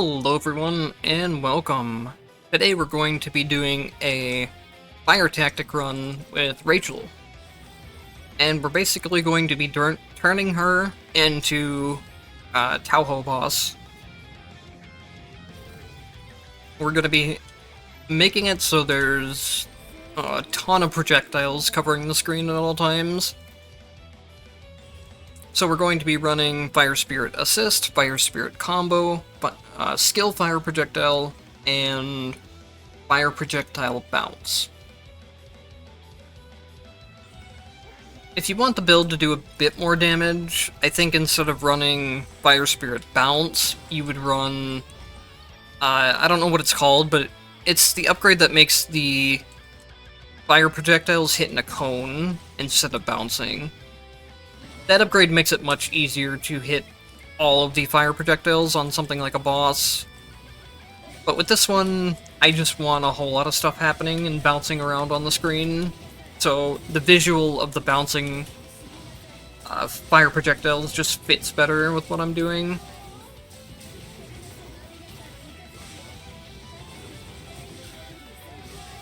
Hello everyone, and welcome. Today we're going to be doing a fire tactic run with Rachel. And we're basically going to be turning her into Touhou boss. We're going to be making it so there's a ton of projectiles covering the screen at all times. So we're going to be running Fire Spirit Assist, Fire Spirit Combo, Skill Fire Projectile, and Fire Projectile Bounce. If you want the build to do a bit more damage, I think instead of running Fire Spirit Bounce, you would run... I don't know what it's called, but it's the upgrade that makes the fire projectiles hit in a cone instead of bouncing. That upgrade makes it much easier to hit all of the fire projectiles on something like a boss. But with this one, I just want a whole lot of stuff happening and bouncing around on the screen. So the visual of the bouncing fire projectiles just fits better with what I'm doing.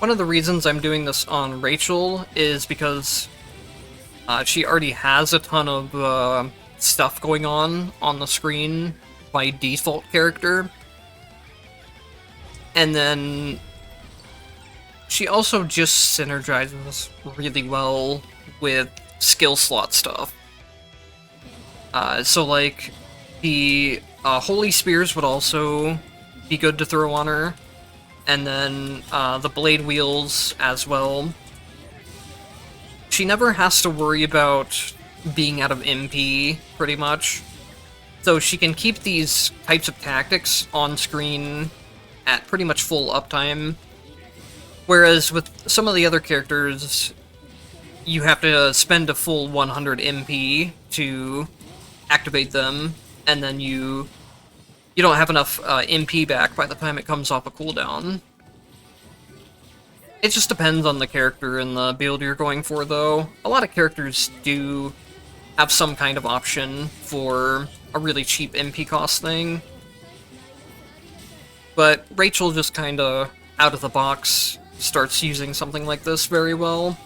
One of the reasons I'm doing this on Rachel is because she already has a ton of stuff going on the screen by default character. And then she also just synergizes really well with skill slot stuff. So like, the Holy Spears would also be good to throw on her. And then the Blade Wheels as well. She never has to worry about being out of MP, pretty much. So she can keep these types of tactics on screen at pretty much full uptime. Whereas with some of the other characters, you have to spend a full 100 MP to activate them, and then you don't have enough MP back by the time it comes off a cooldown. It just depends on the character and the build you're going for, though. A lot of characters do have some kind of option for a really cheap MP cost thing. But Rachel just kinda, out of the box, starts using something like this very well.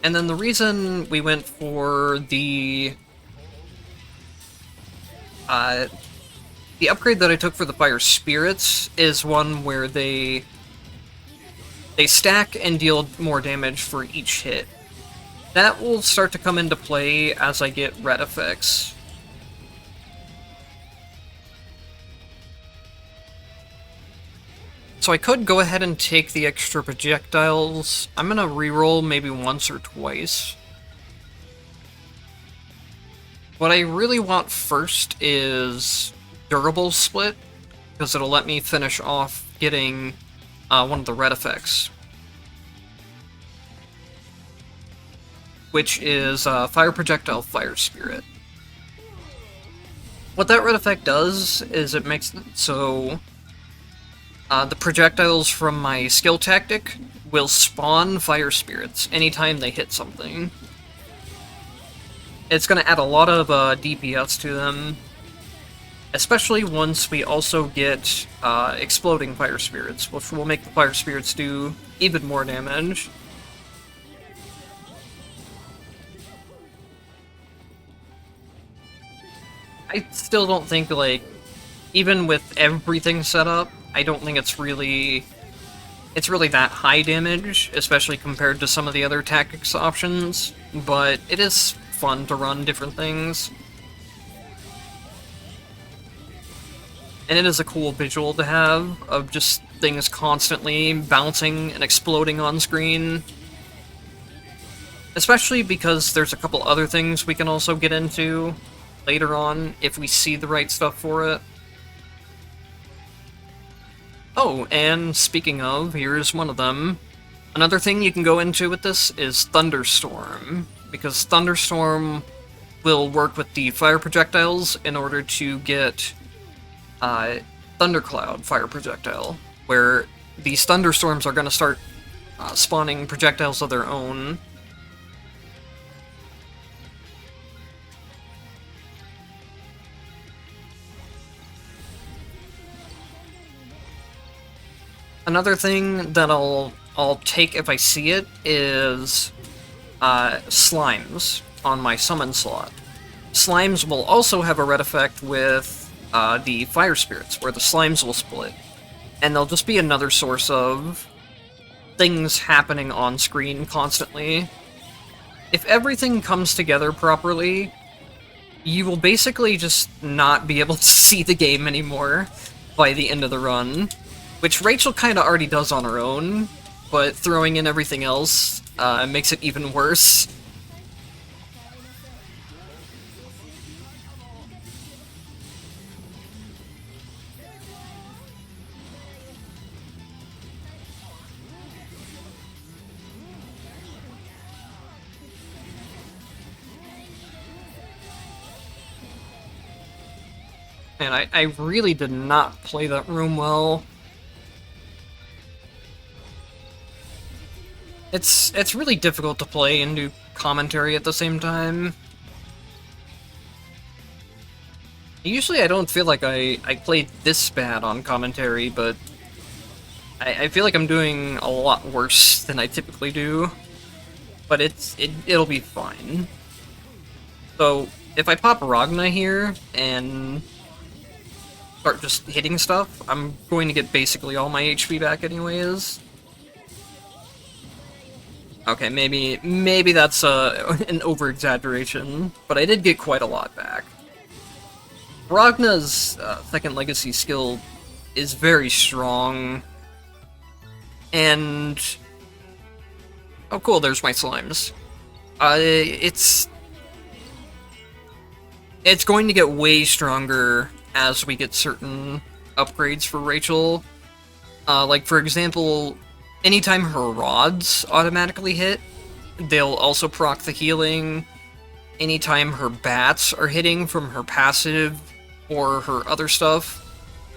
And then the reason we went for the upgrade that I took for the Fire Spirits is one where they stack and deal more damage for each hit. That will start to come into play as I get red effects. So I could go ahead and take the extra projectiles. I'm gonna reroll maybe once or twice. What I really want first is Durable Split, because it'll let me finish off getting one of the red effects. Which is Fire Projectile Fire Spirit. What that red effect does is it makes it so the projectiles from my skill tactic will spawn Fire Spirits anytime they hit something. It's going to add a lot of DPS to them, especially once we also get Exploding Fire Spirits, which will make the Fire Spirits do even more damage. I still don't think, like, even with everything set up, I don't think it's really that high damage, especially compared to some of the other tactics options, but it is fun to run different things. And it is a cool visual to have, of just things constantly bouncing and exploding on screen. Especially because there's a couple other things we can also get into later on, if we see the right stuff for it. Oh, and speaking of, here's one of them. Another thing you can go into with this is Thunderstorm, because Thunderstorm will work with the fire projectiles in order to get Thundercloud fire projectile, where these thunderstorms are going to start spawning projectiles of their own. another thing that I'll take if I see it is slimes on my summon slot. Slimes will also have a red effect with the fire spirits, where the slimes will split. And they'll just be another source of things happening on screen constantly. If everything comes together properly, you will basically just not be able to see the game anymore by the end of the run, which Rachel kind of already does on her own, but throwing in everything else makes it even worse. And I really did not play that room well. It's really difficult to play and do commentary at the same time. Usually I don't feel like I played this bad on commentary, but I feel like I'm doing a lot worse than I typically do. But it'll be fine. So, if I pop Ragna here, and start just hitting stuff, I'm going to get basically all my HP back anyways. Okay, maybe that's an over-exaggeration, but I did get quite a lot back. Ragna's second legacy skill is very strong, and... oh cool, there's my slimes. It's going to get way stronger as we get certain upgrades for Rachel. Like, for example, anytime her rods automatically hit, they'll also proc the healing. Anytime her bats are hitting from her passive or her other stuff,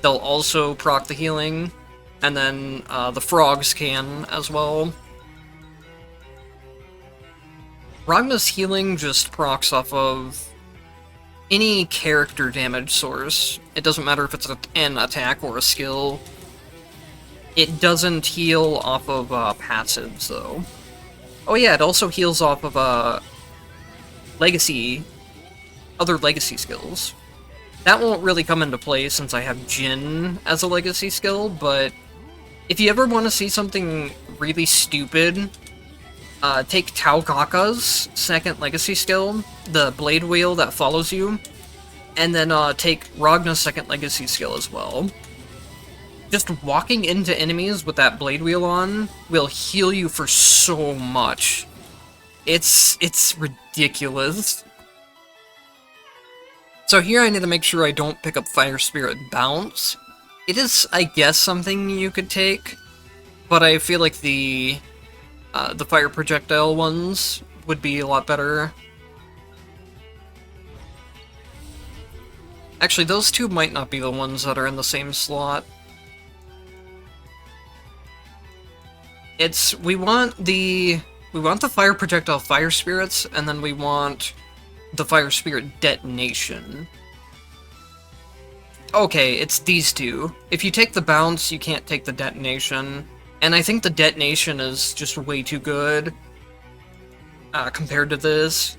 they'll also proc the healing. And then the frogs can as well. Ragna's healing just procs off of any character damage source. It doesn't matter if it's an attack or a skill. It doesn't heal off of passives, though. Oh yeah, it also heals off of other legacy skills. That won't really come into play since I have Jin as a legacy skill, but if you ever want to see something really stupid, take Taukaka's second legacy skill, the blade wheel that follows you, and then take Ragna's second legacy skill as well. Just walking into enemies with that blade wheel on will heal you for so much. It's ridiculous. So here I need to make sure I don't pick up Fire Spirit Bounce. It is, I guess, something you could take, but I feel like the fire projectile ones would be a lot better. Actually, those two might not be the ones that are in the same slot. We want the fire projectile fire spirits, and then we want the fire spirit detonation. Okay, it's these two. If you take the bounce, you can't take the detonation. And I think the detonation is just way too good compared to this.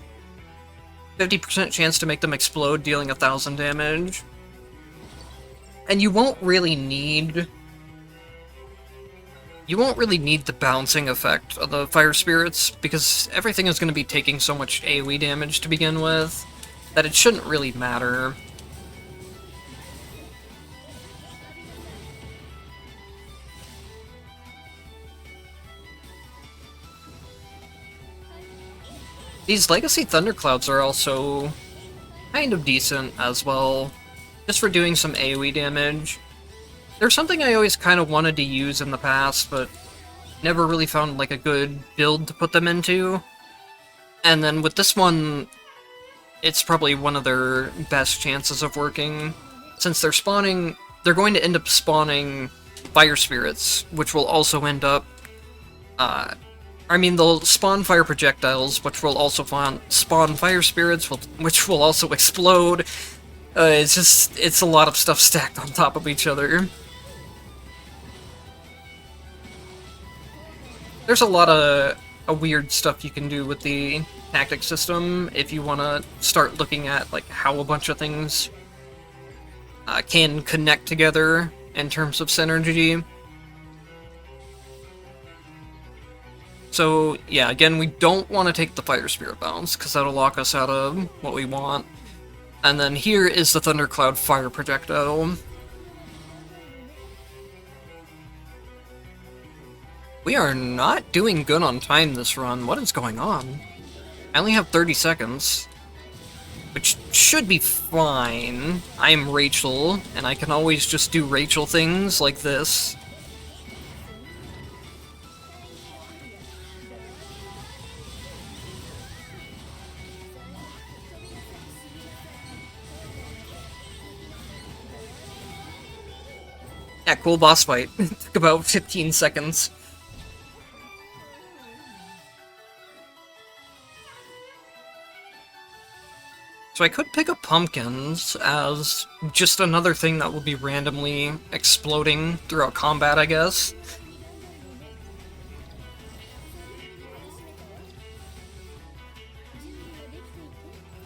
50% chance to make them explode, dealing 1,000 damage. And you won't really need the bouncing effect of the fire spirits, because everything is going to be taking so much AoE damage to begin with that it shouldn't really matter. These Legacy Thunderclouds are also kind of decent as well, just for doing some AoE damage. They're something I always kind of wanted to use in the past, but never really found like a good build to put them into. And then with this one, it's probably one of their best chances of working, since they're going to end up spawning fire spirits, which will also end up they'll spawn fire projectiles, which will also spawn fire spirits, which will also explode. It's a lot of stuff stacked on top of each other. there's a lot of weird stuff you can do with the tactic system if you want to start looking at like how a bunch of things can connect together in terms of synergy. So yeah, again, we don't want to take the Fire Spirit bounce because that'll lock us out of what we want. And then here is the Thundercloud Fire Projectile. We are not doing good on time this run. What is going on? I only have 30 seconds. Which should be fine. I'm Rachel, and I can always just do Rachel things like this. Yeah, cool boss fight. It took about 15 seconds. So I could pick up pumpkins as just another thing that will be randomly exploding throughout combat, I guess.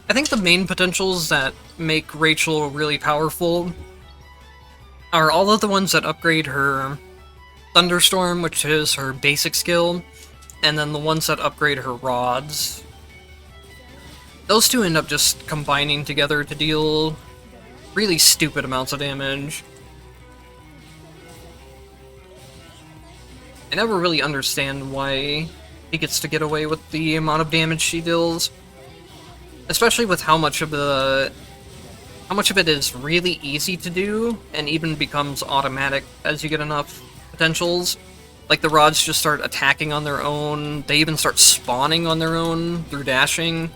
I think the main potentials that make Rachel really powerful are all of the ones that upgrade her Thunderstorm, which is her basic skill, and then the ones that upgrade her rods. Those two end up just combining together to deal really stupid amounts of damage. I never really understand why he gets to get away with the amount of damage she deals. Especially with how much of it is really easy to do, and even becomes automatic as you get enough potentials. Like, the rods just start attacking on their own, they even start spawning on their own through dashing.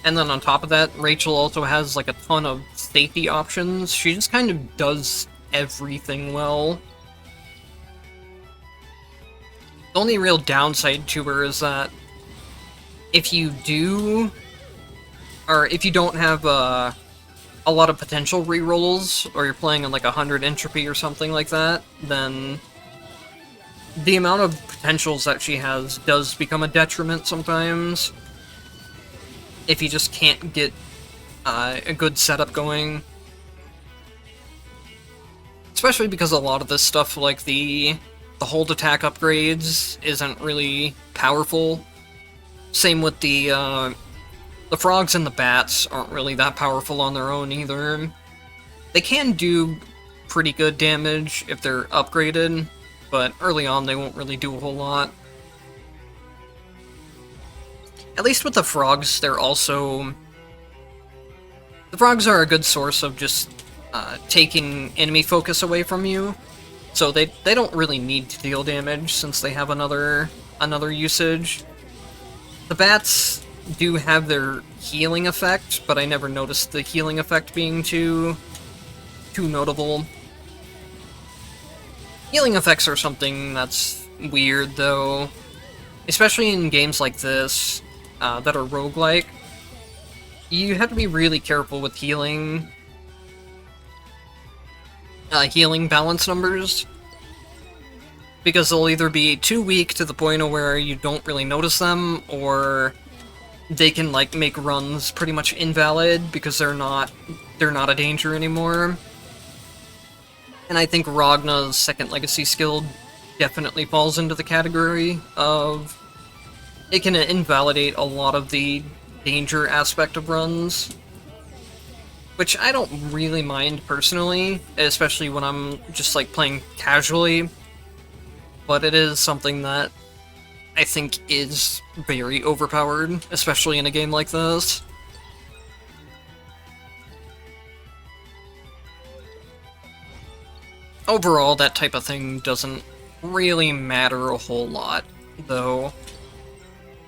And then on top of that, Rachel also has like a ton of safety options. She just kind of does everything well. The only real downside to her is that if you don't have a lot of potential rerolls, or you're playing on like 100 entropy or something like that, then the amount of potentials that she has does become a detriment sometimes. If you just can't get a good setup going. Especially because a lot of this stuff, like the hold attack upgrades, isn't really powerful. Same with the frogs and the bats aren't really that powerful on their own either. They can do pretty good damage if they're upgraded, but early on they won't really do a whole lot. At least with the frogs, they're also... The frogs are a good source of just taking enemy focus away from you. So they don't really need to deal damage since they have another usage. The bats do have their healing effect, but I never noticed the healing effect being too notable. Healing effects are something that's weird, though. Especially in games like this, that are roguelike. You have to be really careful with healing balance numbers, because they'll either be too weak to the point of where you don't really notice them, or they can like make runs pretty much invalid because they're not a danger anymore. And I think Ragna's second legacy skill definitely falls into the category of it can invalidate a lot of the danger aspect of runs, which I don't really mind personally, especially when I'm just like playing casually, but it is something that I think is very overpowered, especially in a game like this. Overall, that type of thing doesn't really matter a whole lot, though.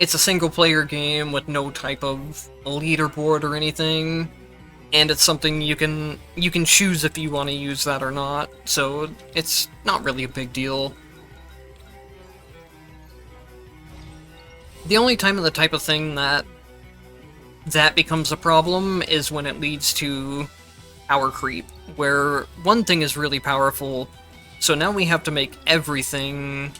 It's a single-player game with no type of leaderboard or anything, and it's something you can choose if you want to use that or not, so it's not really a big deal. The only time of the type of thing that becomes a problem is when it leads to power creep, where one thing is really powerful, so now we have to make everything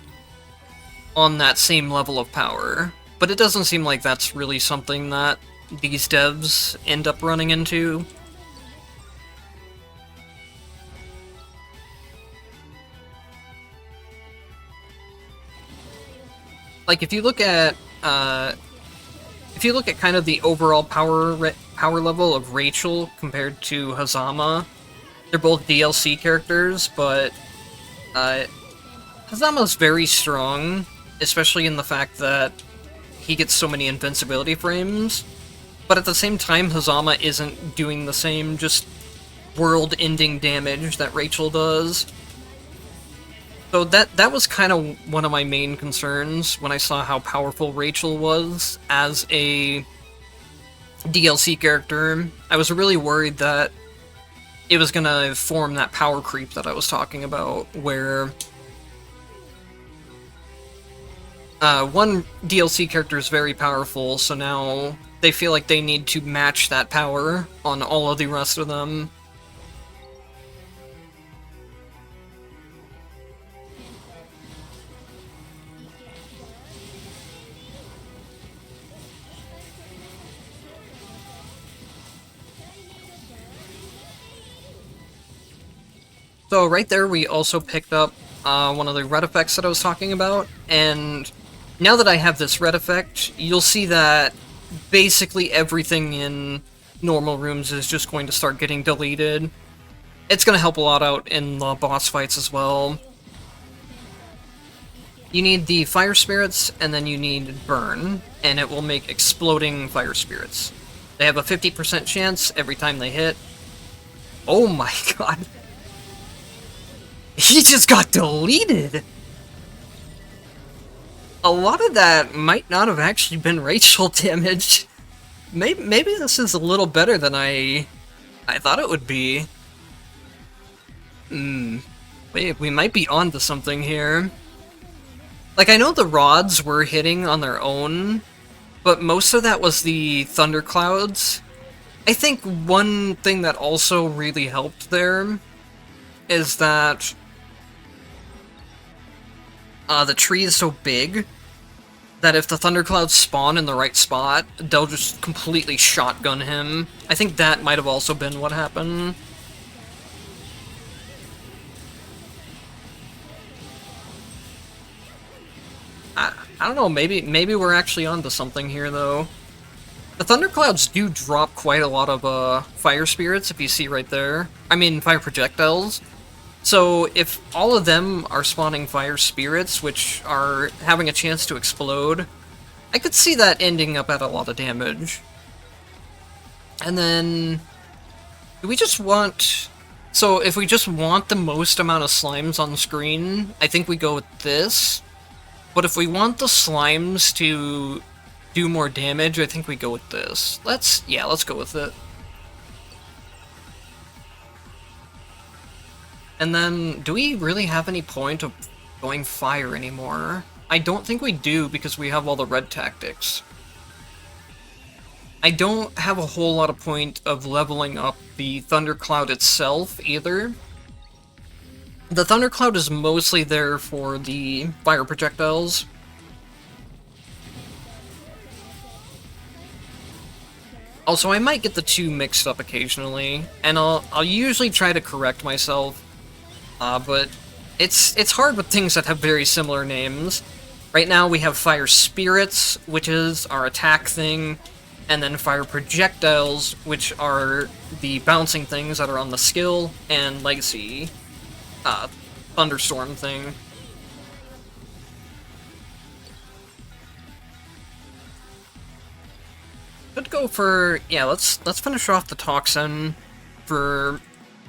on that same level of power. But it doesn't seem like that's really something that these devs end up running into. Like, if you look at kind of the overall power level of Rachel compared to Hazama, they're both DLC characters, but Hazama's very strong, especially in the fact that he gets so many invincibility frames, but at the same time, Hazama isn't doing the same just world-ending damage that Rachel does. So that was kind of one of my main concerns when I saw how powerful Rachel was as a DLC character. I was really worried that it was gonna form that power creep that I was talking about, where one DLC character is very powerful, so now they feel like they need to match that power on all of the rest of them. So right there we also picked up one of the red effects that I was talking about, and now that I have this red effect, you'll see that basically everything in normal rooms is just going to start getting deleted. It's going to help a lot out in the boss fights as well. You need the fire spirits, and then you need burn, and it will make exploding fire spirits. They have a 50% chance every time they hit. Oh my god. He just got deleted! A lot of that might not have actually been Rachel damage. Maybe this is a little better than I thought it would be. Wait, we might be onto something here. Like, I know the rods were hitting on their own, but most of that was the Thunderclouds. I think one thing that also really helped there is that the tree is so big that if the Thunderclouds spawn in the right spot, they'll just completely shotgun him. I think that might have also been what happened. I don't know, maybe we're actually onto something here, though. The Thunderclouds do drop quite a lot of fire spirits, if you see right there. I mean, fire projectiles. So if all of them are spawning fire spirits, which are having a chance to explode, I could see that ending up at a lot of damage. And then, do we just want... So if we just want the most amount of slimes on the screen, I think we go with this. But if we want the slimes to do more damage, I think we go with this. Let's go with it. And then, do we really have any point of going fire anymore? I don't think we do, because we have all the red tactics. I don't have a whole lot of point of leveling up the Thundercloud itself, either. The Thundercloud is mostly there for the fire projectiles. Also, I might get the two mixed up occasionally, and I'll usually try to correct myself. But it's hard with things that have very similar names. Right now we have Fire Spirits, which is our attack thing, and then Fire Projectiles, which are the bouncing things that are on the skill and Legacy Thunderstorm thing. Could go for... yeah, let's finish off the Toxin for...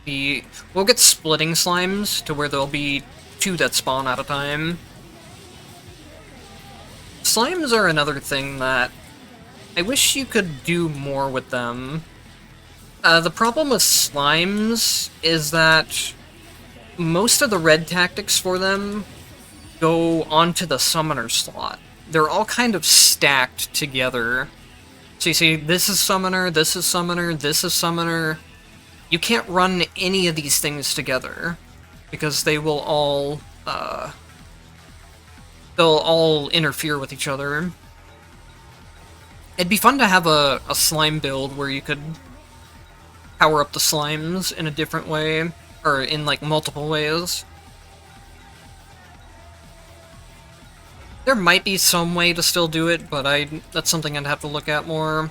we'll get splitting slimes to where there'll be 2 that spawn at a time. Slimes are another thing that I wish you could do more with them. The problem with slimes is that most of the red tactics for them go onto the summoner slot. They're all kind of stacked together. So you see, this is summoner, this is summoner, this is summoner. you can't run any of these things together, because they will all, they'll all interfere with each other. It'd be fun to have a slime build where you could power up the slimes in a different way, or in, like, multiple ways. There might be some way to still do it, but that's something I'd have to look at more.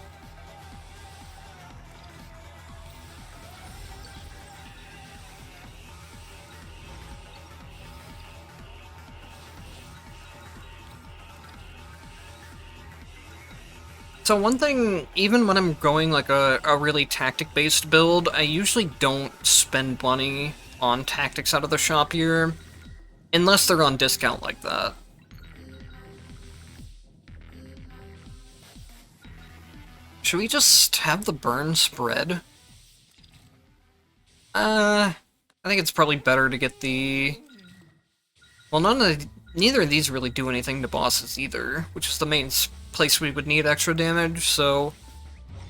So one thing, even when I'm going like a really tactic-based build, I usually don't spend money on tactics out of the shop here, unless they're on discount like that. Should we just have the burn spread? I think it's probably better to get the... Well, neither of these really do anything to bosses either, which is the main place we would need extra damage, so...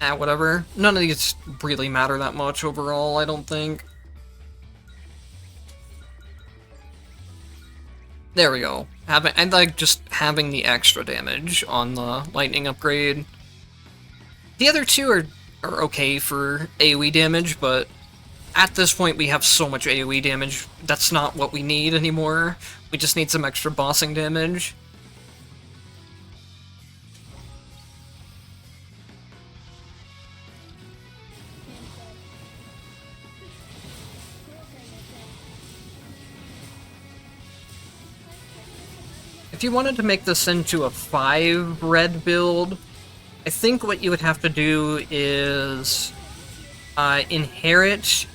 whatever. None of these really matter that much overall, I don't think. There we go. I like just having the extra damage on the lightning upgrade. The other two are okay for AoE damage, but at this point we have so much AoE damage, that's not what we need anymore. We just need some extra bossing damage. If you wanted to make this into a 5 red build, I think what you would have to do is inherit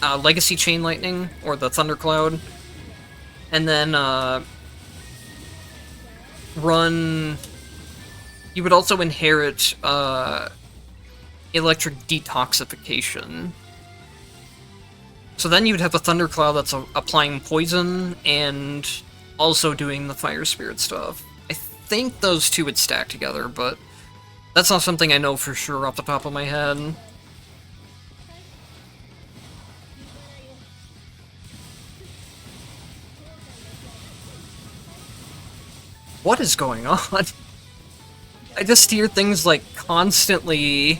Legacy Chain Lightning, or the Thundercloud, and then run... You would also inherit Electric Detoxification. So then you'd have a Thundercloud that's applying poison, and also doing the Fire Spirit stuff. I think those two would stack together, but that's not something I know for sure off the top of my head. What is going on? I just hear things like constantly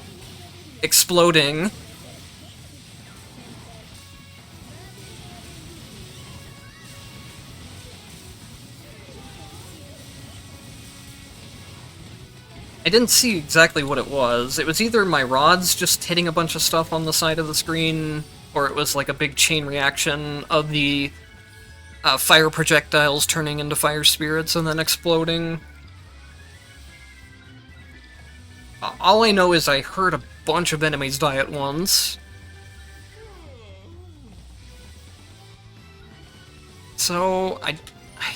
exploding. I didn't see exactly what it was. It was either my rods just hitting a bunch of stuff on the side of the screen, or it was like a big chain reaction of the fire projectiles turning into fire spirits and then exploding. All I know is I heard a bunch of enemies die at once. So, I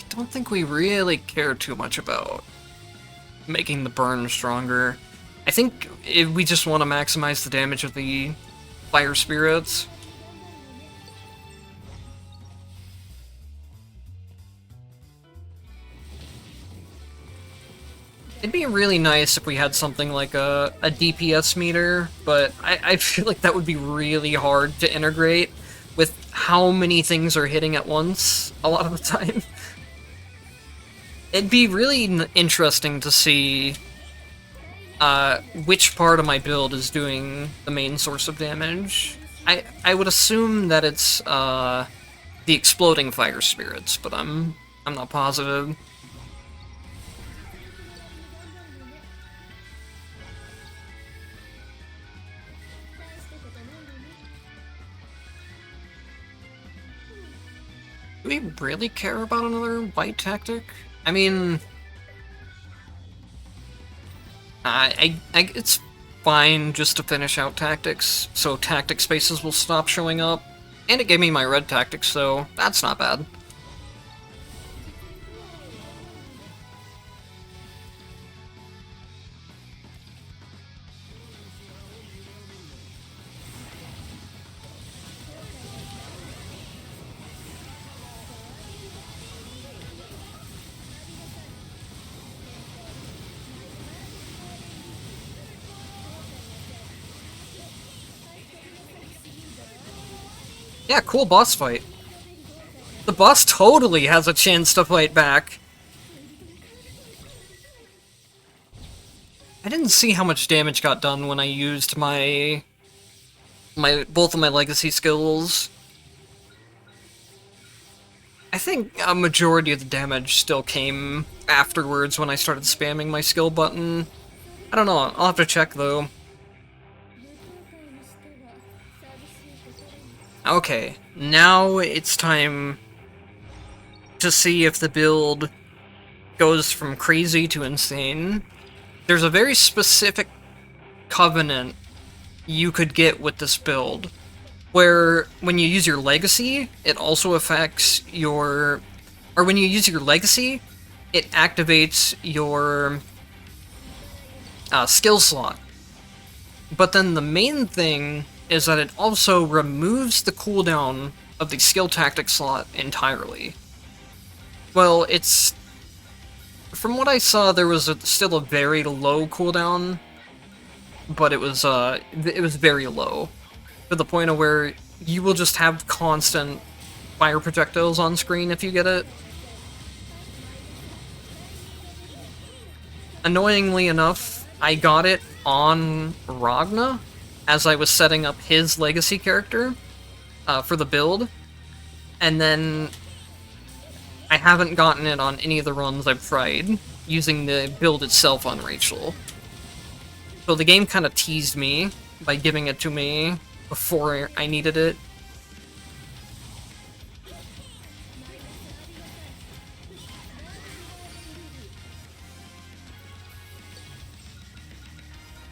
don't think we really care too much about making the burn stronger. I think we just want to maximize the damage of the fire spirits. It'd be really nice if we had something like a DPS meter, but I feel like that would be really hard to integrate with how many things are hitting at once a lot of the time. It'd be really interesting to see which part of my build is doing the main source of damage. I would assume that it's the exploding fire spirits, but I'm not positive. Do we really care about another white tactic? I mean, it's fine just to finish out tactics, so tactic spaces will stop showing up. And it gave me my red tactics, so that's not bad. Yeah, cool boss fight. The boss totally has a chance to fight back. I didn't see how much damage got done when I used my both of my legacy skills. I think a majority of the damage still came afterwards when I started spamming my skill button. I don't know, I'll have to check though. Okay, now it's time to see if the build goes from crazy to insane. There's a very specific covenant you could get with this build, where when you use your legacy, it also affects your... Or when you use your legacy, it activates your skill slot. But then the main thing is that it also removes the cooldown of the skill tactic slot entirely. Well, it's... From what I saw, there was still a very low cooldown, but it was very low, to the point of where you will just have constant fire projectiles on screen if you get it. Annoyingly enough, I got it on Ragna as I was setting up his legacy character for the build, and then I haven't gotten it on any of the runs I've tried using the build itself on Rachel. So the game kind of teased me by giving it to me before I needed it.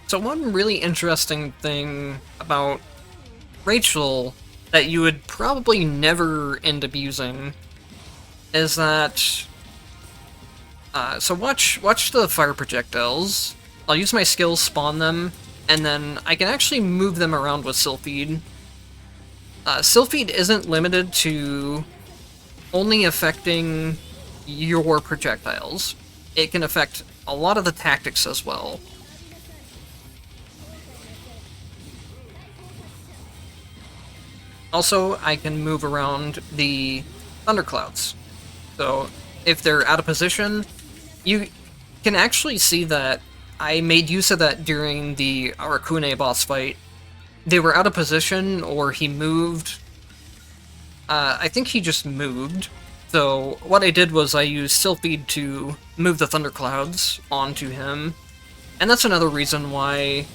So one really interesting thing about Rachel that you would probably never end up using is that... so watch the fire projectiles. I'll use my skills, spawn them, and then I can actually move them around with Sylphid. Sylphid isn't limited to only affecting your projectiles. It can affect a lot of the tactics as well. Also, I can move around the Thunderclouds. So, if they're out of position, you can actually see that I made use of that during the Arakune boss fight. They were out of position, or he moved. I think he just moved. So, what I did was I used Sylphid to move the Thunderclouds onto him. And that's another reason why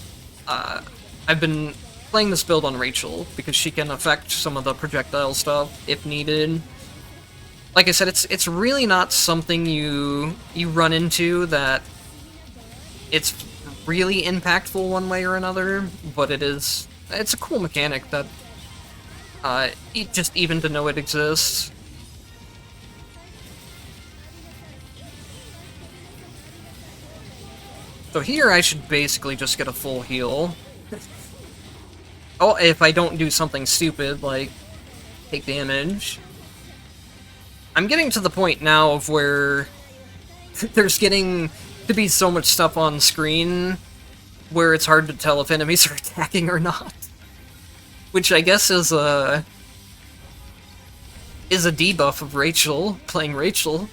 I've been playing this build on Rachel, because she can affect some of the projectile stuff if needed. Like I said, it's really not something you run into that it's really impactful one way or another, but it's a cool mechanic that just even to know it exists. So here I should basically just get a full heal. Oh, if I don't do something stupid, like take damage. I'm getting to the point now of where there's getting to be so much stuff on screen where it's hard to tell if enemies are attacking or not. Which I guess is a debuff of Rachel, playing Rachel.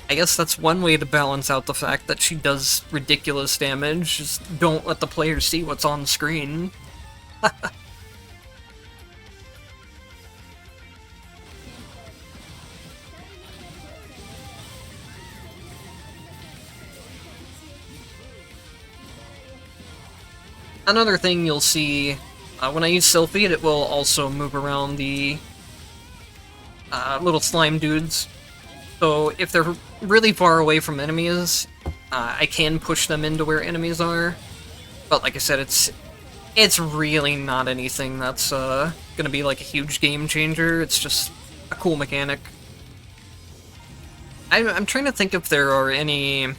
I guess that's one way to balance out the fact that she does ridiculous damage. Just don't let the player see what's on screen. Another thing you'll see, when I use Sylphid, it will also move around the little slime dudes. So if they're really far away from enemies, I can push them into where enemies are. But like I said, it's really not anything that's gonna be like a huge game changer. It's just a cool mechanic. I'm trying to think if there are any...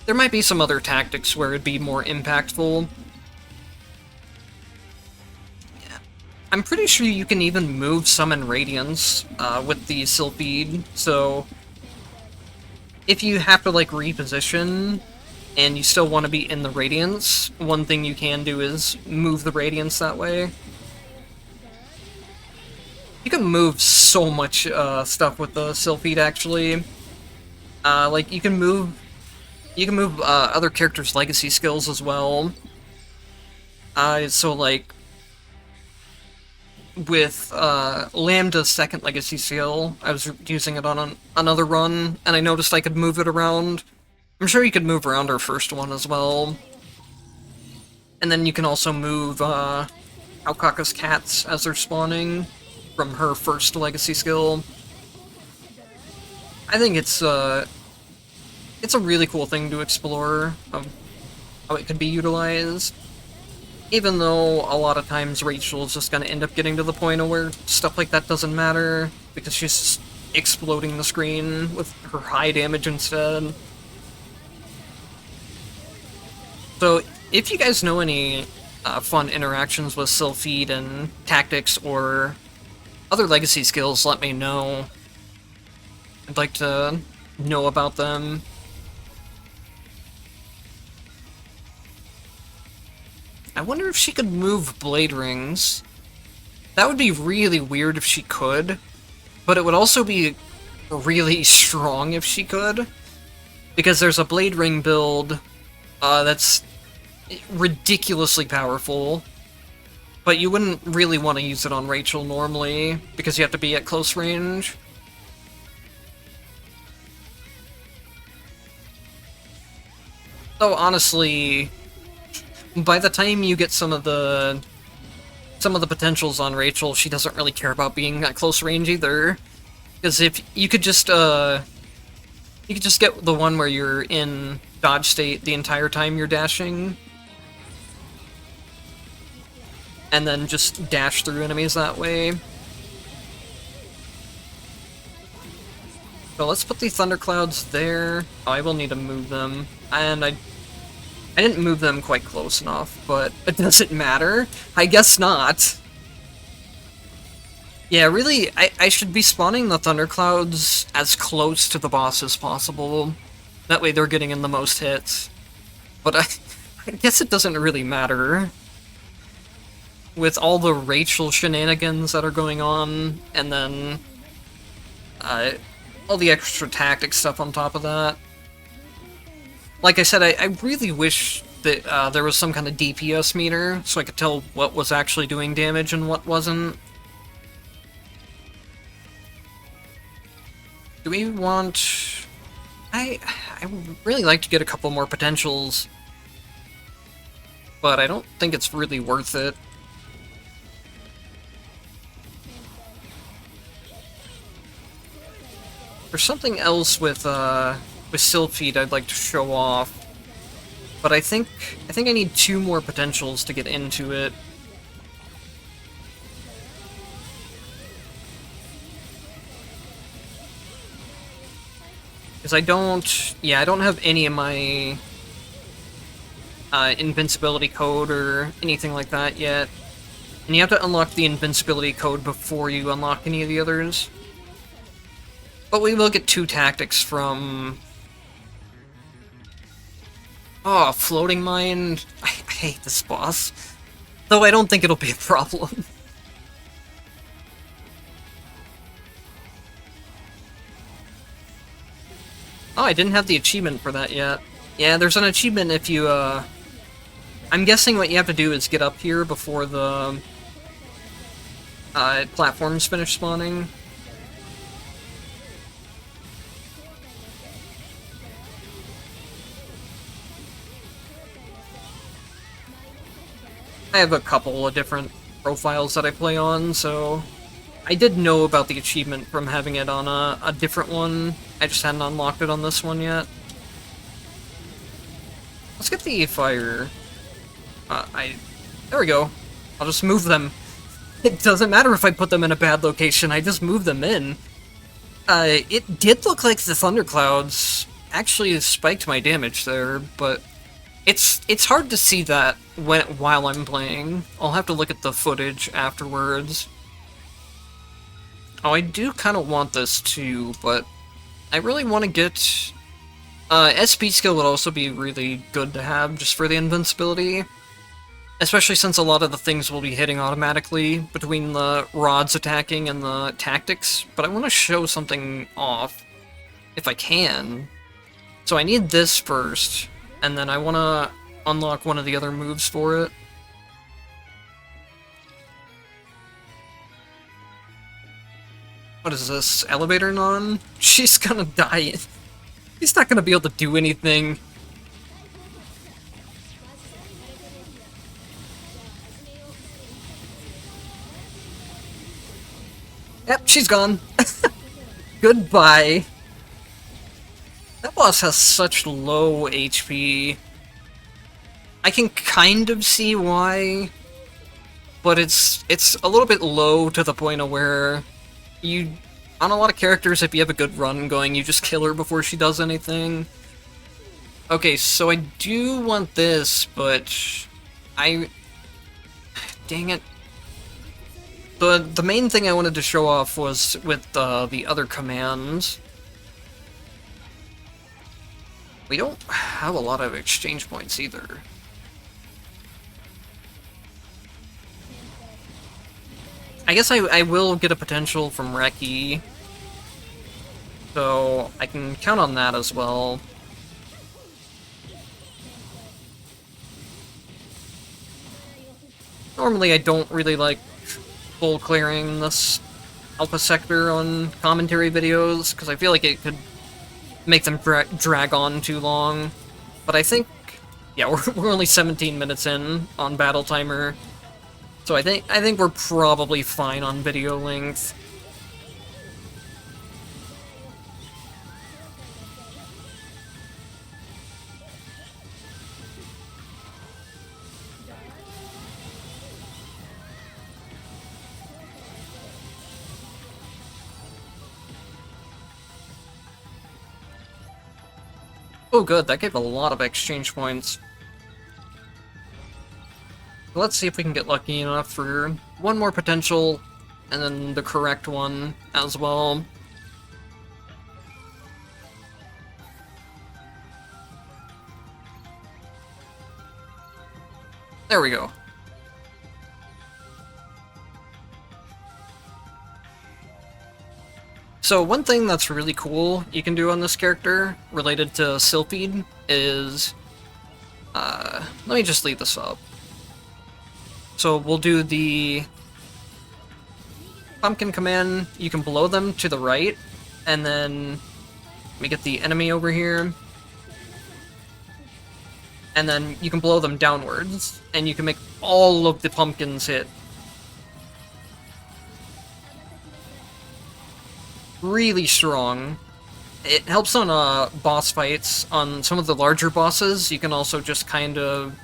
There might be some other tactics where it'd be more impactful. Yeah. I'm pretty sure you can even move Summon Radiance with the Sylphid, so if you have to like reposition and you still want to be in the Radiance, one thing you can do is move the Radiance that way. You can move so much stuff with the Sylphid, actually. Like, you can move other characters' legacy skills as well. So, like, with Lambda's second legacy skill, I was using it on another run, and I noticed I could move it around. I'm sure you could move around her first one as well. And then you can also move Alkaka's cats as they're spawning from her first legacy skill. I think it's a really cool thing to explore of how it could be utilized. Even though a lot of times Rachel's just gonna end up getting to the point of where stuff like that doesn't matter, because she's just exploding the screen with her high damage instead. So, if you guys know any fun interactions with Sylphid and tactics or other legacy skills, let me know. I'd like to know about them. I wonder if she could move blade rings. That would be really weird if she could, but it would also be really strong if she could, because there's a blade ring build that's ridiculously powerful, but you wouldn't really want to use it on Rachel normally, because you have to be at close range. So honestly, by the time you get some of the potentials on Rachel, she doesn't really care about being at close range either. Because if you could just get the one where you're in dodge state the entire time you're dashing, and then just dash through enemies that way. So let's put the Thunderclouds there. Oh, I will need to move them, and I didn't move them quite close enough, but it doesn't matter. I guess not. Yeah, really, I should be spawning the Thunderclouds as close to the boss as possible. That way they're getting in the most hits. But I guess it doesn't really matter. With all the Rachel shenanigans that are going on, and then all the extra tactic stuff on top of that. Like I said, I really wish that there was some kind of DPS meter, so I could tell what was actually doing damage and what wasn't. Do we want... I would really like to get a couple more potentials, but I don't think it's really worth it. There's something else with Sylphid I'd like to show off, but I think I need 2 more potentials to get into it. Because I don't have any of my invincibility code or anything like that yet. And you have to unlock the invincibility code before you unlock any of the others. But we will get 2 tactics from... Oh, Floating Mind. I hate this boss. Though I don't think it'll be a problem. Oh, I didn't have the achievement for that yet. Yeah, there's an achievement if you, I'm guessing what you have to do is get up here before the platforms finish spawning. I have a couple of different profiles that I play on, so I did know about the achievement from having it on a different one. I just hadn't unlocked it on this one yet. Let's get the fire. There we go. I'll just move them. It doesn't matter if I put them in a bad location, I just move them in. It did look like the Thunderclouds actually spiked my damage there, but it's hard to see that while I'm playing. I'll have to look at the footage afterwards. Oh, I do kind of want this too, but I really want to get... SP skill would also be really good to have, just for the invincibility. Especially since a lot of the things will be hitting automatically between the rods attacking and the tactics, but I want to show something off, if I can. So I need this first, and then I want to unlock one of the other moves for it. What is this? Elevator non? She's gonna die. He's not gonna be able to do anything. Yep, she's gone. Goodbye. That boss has such low HP. I can kind of see why, but it's a little bit low to the point of where you, on a lot of characters, if you have a good run going, you just kill her before she does anything. Okay, so I do want this, but dang it. The main thing I wanted to show off was with the other commands. We don't have a lot of exchange points either. I guess I will get a potential from Reki, so I can count on that as well. Normally I don't really like full clearing this alpha sector on commentary videos, because I feel like it could make them drag on too long. But I think, yeah, we're only 17 minutes in on Battle Timer, so I think we're probably fine on video length. Oh good, that gave a lot of exchange points. Let's see if we can get lucky enough for one more potential, and then the correct one as well. There we go. So one thing that's really cool you can do on this character, related to Sylphid, is... let me just leave this up. So we'll do the pumpkin command. You can blow them to the right, and then let me get the enemy over here. And then you can blow them downwards, and you can make all of the pumpkins hit. Really strong. It helps on boss fights. On some of the larger bosses, you can also just kind of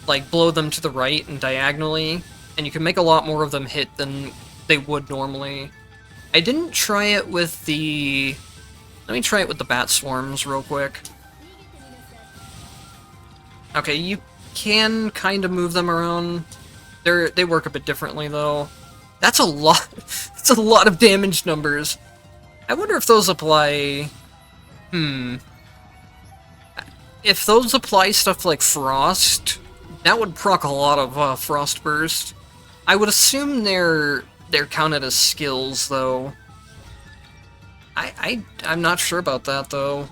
like blow them to the right and diagonally, and you can make a lot more of them hit than they would normally. I didn't try it with the... Let me try it with the bat swarms real quick. Okay, you can kind of move them around. They work a bit differently though. That's a lot. That's a lot of damage numbers. I wonder if those apply... If those apply stuff like Frost, that would proc a lot of Frost Burst. I would assume they're counted as skills, though. I'm not sure about that, though.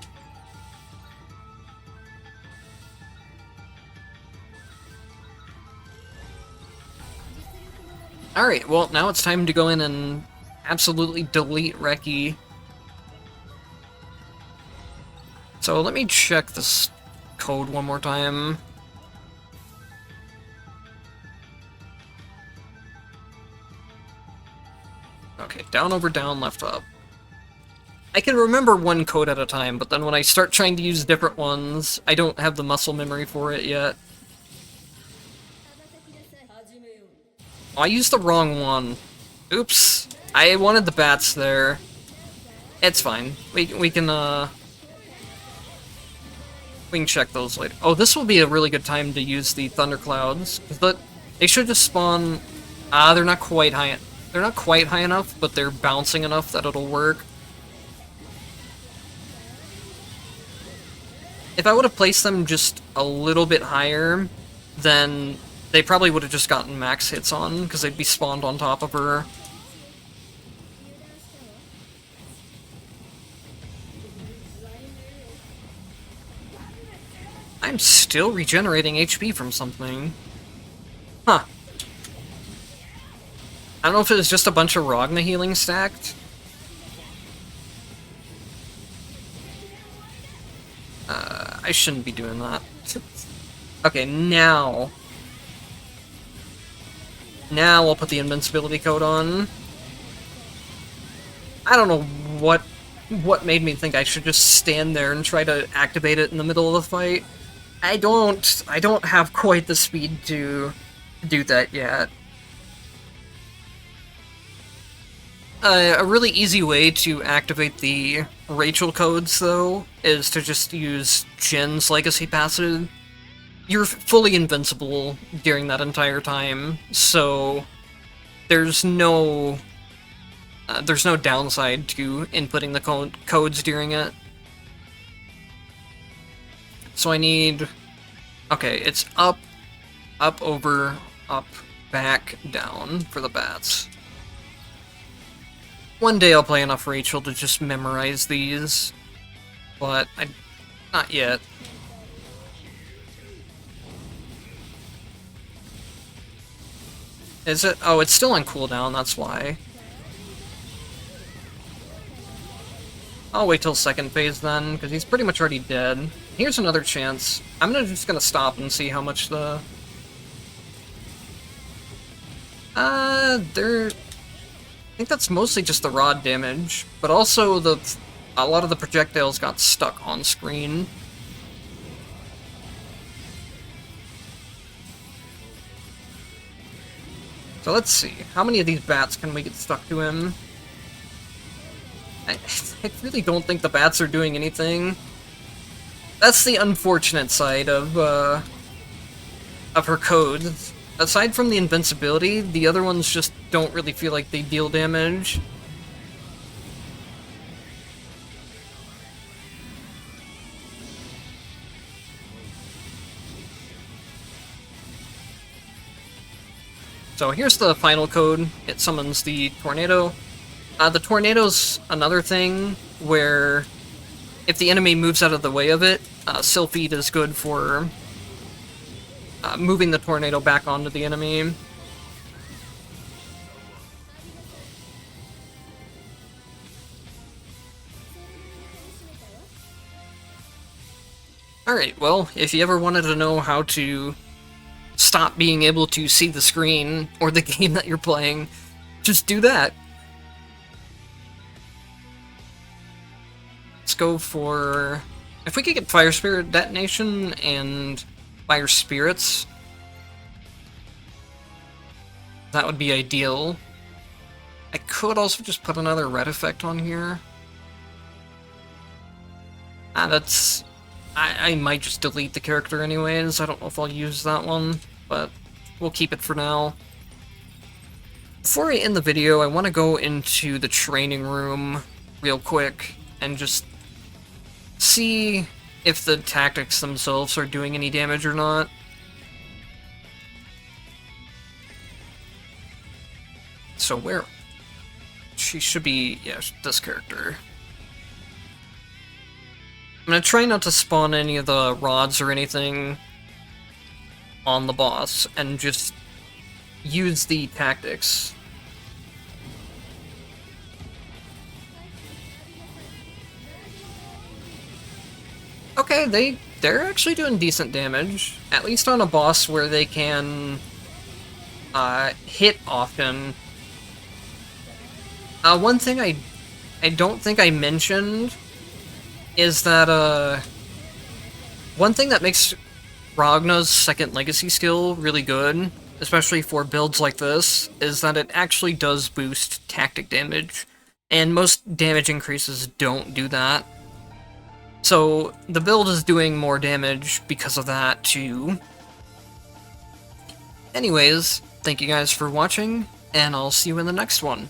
Alright, well, now it's time to go in and absolutely delete Reki. So let me check this code one more time. Okay, down, over, down, left, up. I can remember one code at a time, but then when I start trying to use different ones, I don't have the muscle memory for it yet. Oh, I used the wrong one. Oops. I wanted the bats there. It's fine. We can check those later. Oh, this will be a really good time to use the Thunderclouds, but they should just spawn... they're not quite high. They're not quite high enough, but they're bouncing enough that it'll work. If I would have placed them just a little bit higher, then They probably would have just gotten max hits on, because they'd be spawned on top of her. I'm still regenerating HP from something. Huh. I don't know if it was just a bunch of Ragna healing stacked. I shouldn't be doing that. Okay, now... Now I'll put the invincibility code on. I don't know what made me think I should just stand there and try to activate it in the middle of the fight. I don't have quite the speed to do that yet. A really easy way to activate the Rachel codes, though, is to just use Jin's legacy passive. You're fully invincible during that entire time, so there's no downside to inputting the codes during it. So I need... Okay, it's up, up, over, up, back, down for the bats. One day I'll play enough Rachel to just memorize these, but not yet. Is it? Oh, it's still on cooldown, that's why. I'll wait till second phase then, because he's pretty much already dead. Here's another chance. I'm just gonna stop and see how much the... I think that's mostly just the rod damage, but also a lot of the projectiles got stuck on screen. So let's see, how many of these bats can we get stuck to him? I really don't think the bats are doing anything. That's the unfortunate side of her code. Aside from the invincibility, the other ones just don't really feel like they deal damage. So here's the final code. It summons the tornado. The tornado's another thing where if the enemy moves out of the way of it, Sylphid is good for moving the tornado back onto the enemy. Alright, well, if you ever wanted to know how to stop being able to see the screen or the game that you're playing, just do that. Let's go for... If we could get Fire Spirit Detonation and Fire Spirits, that would be ideal. I could also just put another red effect on here. That's... I might just delete the character anyways. I don't know if I'll use that one, but we'll keep it for now. Before I end the video, I want to go into the training room real quick and just see if the tactics themselves are doing any damage or not. So where... She should be... yeah, this character. I'm gonna try not to spawn any of the rods or anything on the boss, and just use the tactics. Okay, they're actually doing decent damage, at least on a boss where they can hit often. One thing I don't think I mentioned is that, one thing that makes Ragna's second legacy skill really good, especially for builds like this, is that it actually does boost tactic damage, and most damage increases don't do that. So the build is doing more damage because of that, too. Anyways, thank you guys for watching, and I'll see you in the next one.